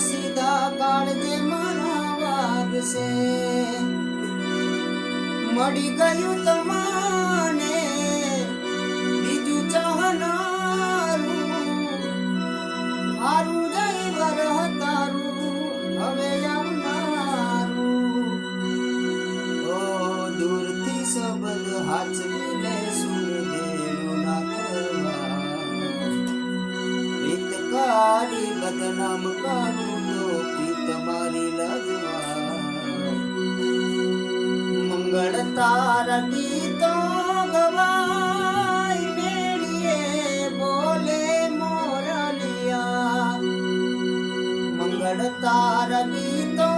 સીધા કાળજે મારા વાગશે. મળી ગયું તમાને બીજું ચાહનારું, હારું જઈ વરહ તારું હવે આવનારું. ઓ દૂરથી શબ્દ હાચવી લે સુન દેવું ના કરવા. પ્રીત કાઢી બદનામ કરું તો પ્રીત મારી લજવા. મંગળ તારા ગીતો ગવાય મેળીએ બોલે મોરલિયા. મંગળ તારા ગીતો